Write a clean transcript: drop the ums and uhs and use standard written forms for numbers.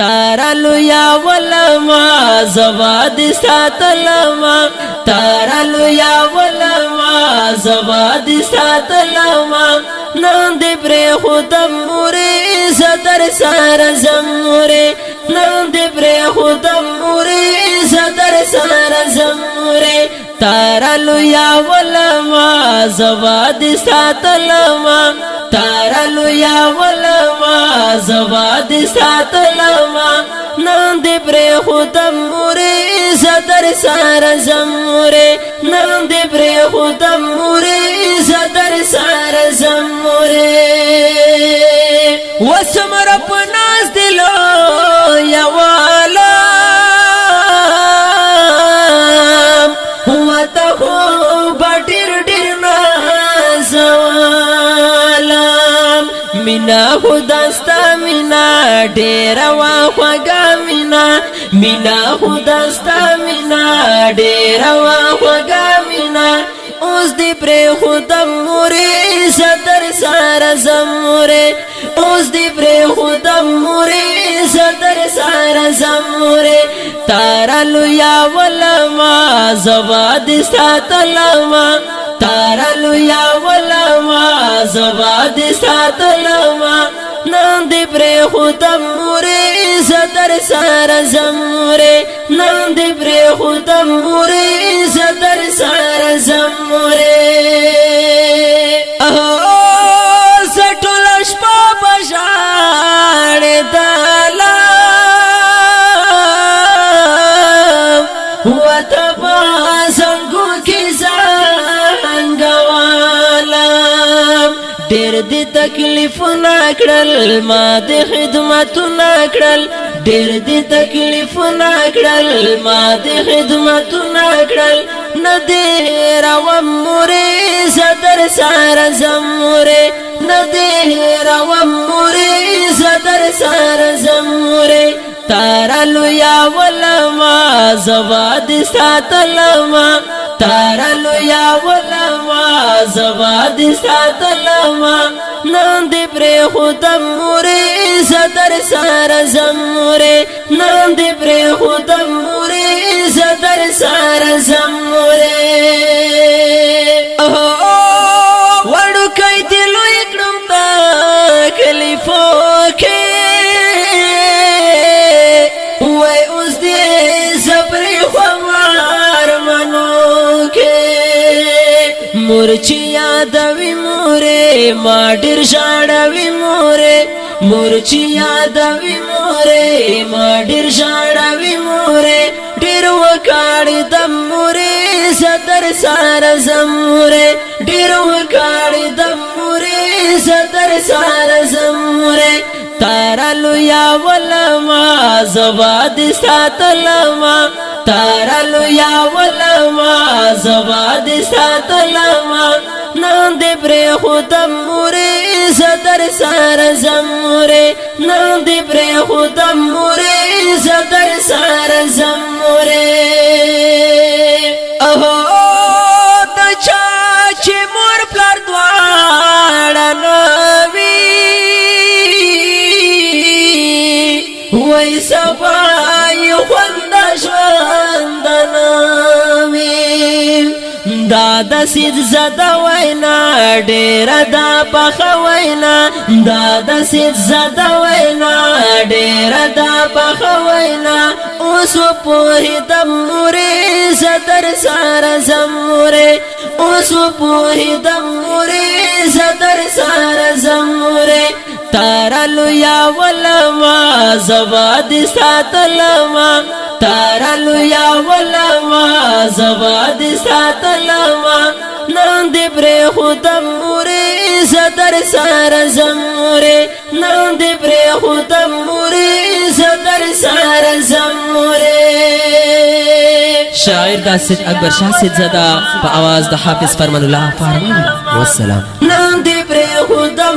تارا لویا ولما زباد ساتلما تارا لویا ولما زباد ساتلما نن دې پرې خودم مورې زدر سار زمورې نن دې پرې خودم مورې زدر سار زمورې تارا لویا ولما زباد ساتلما تارا لویا ولما زباد ساتلما نن دې پرې خودم مورې زدر سار زمورې نن دې پرې خودم مورې زدر سار زمورې وسمر پناز دلو یا والا وته خو بټیر ډیر نازوالم مینا خداستا مینا ډیر واخوګا مینا خداستا مینا ډیر واخوګا مینا اوس دې پرې خودم مورې زدر سار زمورې اوس دې پرې خودم مورې زدر سار زمورې تارا لویا ولما زباد ساتلما تارا لویا ولما زباد ساتلما نن دې پرې خودم مورې زدر سار زمورې نن دې پرې خودم مورې زدر سار زمورې سټول شپه بشاړې دالا وته څنګه کې څنګه ډېر دې تکلیفونه کړل ما دې خدمتونه کړل ډېر دې تکلیفونه کړل ما دې خدمتونه کړل نه دې روم مورې زدر سار زمورې نه دې روم مورې زدر سار زمورې تارا لویا ولما زباد ساتلما تارا لویا ولما زباد ساتلما نن دې پرې خودم مورې زدر سار زمورې نن دې پرې خودم مورې زدر سار زمورې وړو کای دې لوی کړم تا کلیفو کې وای اوس دې صبر خوار منو کې مورچی یادوي مورې ما ډېر ژړوي مورې مورچی یادوي مورې ما ډېر ژړوي مورې ډېر وکاړې د مورې زدر سار زمورې ډېر وکاړې د مورې زدر سار زمورې تارا لویا ولما زباد ساتلما تارا لویا ولما زباد ساتلما نن دې پرې خودم مورې زدر سار زمورې نن دې پرې خودم مورې زدر سار زمورې د چا چې مور پلار دواړه نوي وای سبا یو خوند ژوند نوي دا د سید زده وینا ډېره دا پخه وینا دا د سید زده وینا ډېره دا پخه وینا اوس پوهېدم مورې زدر سار زمورې اوس پوهېدم مورې زدر سار زمورې تارا لویا ولما زباد ساتلما تارا لویا ولما زباد ساتلما نن دې پرې خودم مورې زدر سار زمورې نن دې پرې خودم مورې زدر سار زمورې شاعر دا سید اکبر شاه سید زاده په आवाज د حافظ فرمان الله فرمان والسلام نن دې پرې خودم